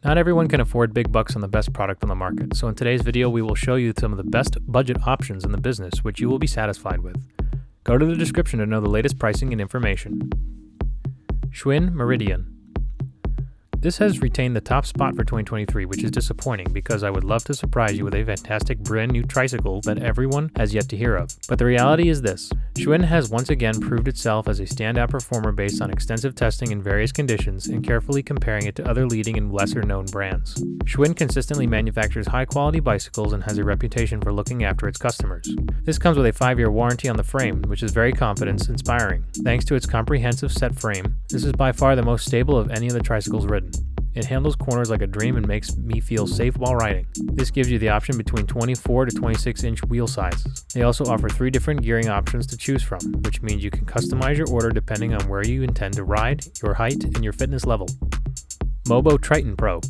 Not everyone can afford big bucks on the best product on the market, so in today's video we will show you some of the best budget options in the business which you will be satisfied with. Go to the description to know the latest pricing and information. Schwinn Meridian. This has retained the top spot for 2023, which is disappointing because I would love to surprise you with a fantastic brand new tricycle that everyone has yet to hear of. But the reality is this: Schwinn has once again proved itself as a standout performer based on extensive testing in various conditions and carefully comparing it to other leading and lesser known brands. Schwinn consistently manufactures high quality bicycles and has a reputation for looking after its customers. This comes with a 5-year warranty on the frame, which is very confidence inspiring. Thanks to its comprehensive set frame, this is by far the most stable of any of the tricycles ridden. It handles corners like a dream and makes me feel safe while riding. This gives you the option between 24 to 26 inch wheel sizes. They also offer 3 different gearing options to choose from, which means you can customize your order depending on where you intend to ride, your height, and your fitness level. Mobo Triton Pro.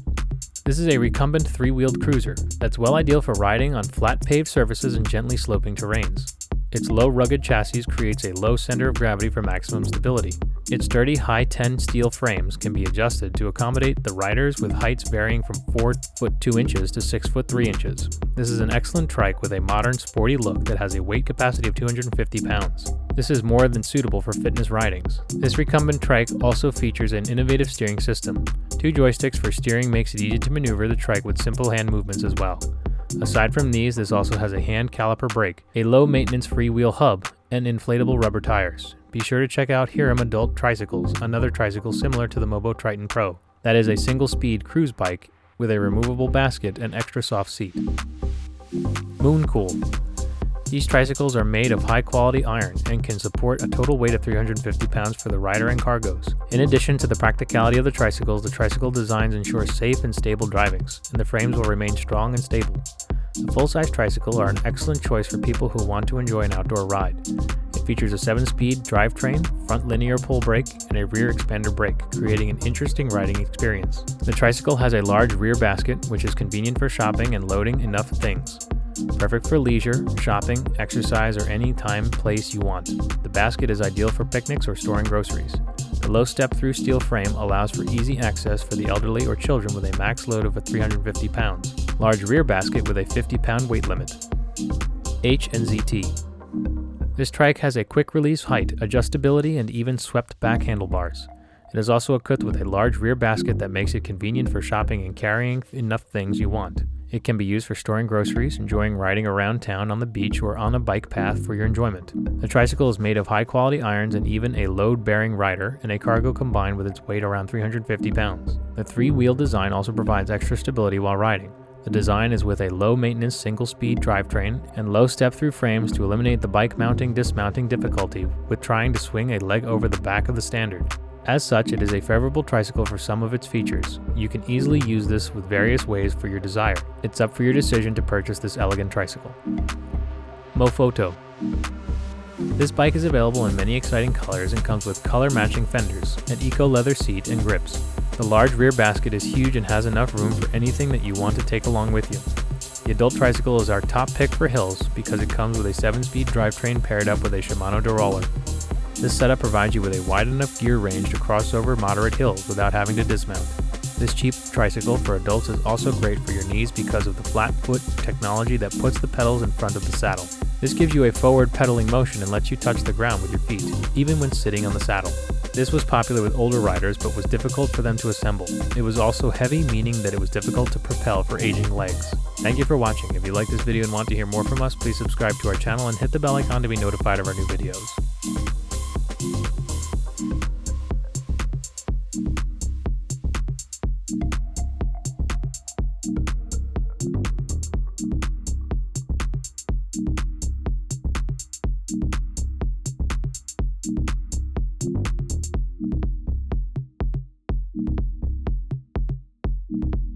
This is a recumbent 3-wheeled cruiser that's well ideal for riding on flat paved surfaces and gently sloping terrains. Its low rugged chassis creates a low center of gravity for maximum stability. Its sturdy high-10 steel frames can be adjusted to accommodate the riders with heights varying from 4 foot 2 inches to 6 foot 3 inches. This is an excellent trike with a modern sporty look that has a weight capacity of 250 pounds. This is more than suitable for fitness ridings. This recumbent trike also features an innovative steering system. 2 joysticks for steering makes it easy to maneuver the trike with simple hand movements as well. Aside from these, this also has a hand caliper brake, a low-maintenance freewheel hub, and inflatable rubber tires. Be sure to check out Hiram Adult Tricycles, another tricycle similar to the Mobo Triton Pro. That is a single-speed cruise bike with a removable basket and extra soft seat. MOONCOOL. These tricycles are made of high-quality iron and can support a total weight of 350 pounds for the rider and cargos. In addition to the practicality of the tricycle designs ensure safe and stable drivings, and the frames will remain strong and stable. The full-size tricycle are an excellent choice for people who want to enjoy an outdoor ride. It features a 7-speed drivetrain, front linear pull brake, and a rear expander brake, creating an interesting riding experience. The tricycle has a large rear basket, which is convenient for shopping and loading enough things. Perfect for leisure, shopping, exercise, or any time, place you want. The basket is ideal for picnics or storing groceries. The low step-through steel frame allows for easy access for the elderly or children with a max load of 350 pounds. Large rear basket with a 50-pound weight limit. H&ZT. This trike has a quick-release height, adjustability, and even swept back handlebars. It is also equipped with a large rear basket that makes it convenient for shopping and carrying enough things you want. It can be used for storing groceries, enjoying riding around town on the beach, or on a bike path for your enjoyment. The tricycle is made of high-quality irons and even a load-bearing rider and a cargo combined with its weight around 350 pounds. The 3-wheel design also provides extra stability while riding. The design is with a low-maintenance single-speed drivetrain and low step-through frames to eliminate the bike mounting-dismounting difficulty with trying to swing a leg over the back of the standard. As such, it is a favorable tricycle for some of its features. You can easily use this with various ways for your desire. It's up for your decision to purchase this elegant tricycle. MOPHOTO. This bike is available in many exciting colors and comes with color-matching fenders, an eco-leather seat, and grips. The large rear basket is huge and has enough room for anything that you want to take along with you. The adult tricycle is our top pick for hills because it comes with a 7-speed drivetrain paired up with a Shimano derailleur. This setup provides you with a wide enough gear range to cross over moderate hills without having to dismount. This cheap tricycle for adults is also great for your knees because of the flat foot technology that puts the pedals in front of the saddle. This gives you a forward pedaling motion and lets you touch the ground with your feet, even when sitting on the saddle. This was popular with older riders but was difficult for them to assemble. It was also heavy, meaning that it was difficult to propel for aging legs. Thank you for watching. If you like this video and want to hear more from us, please subscribe to our channel and hit the bell icon to be notified of our new videos.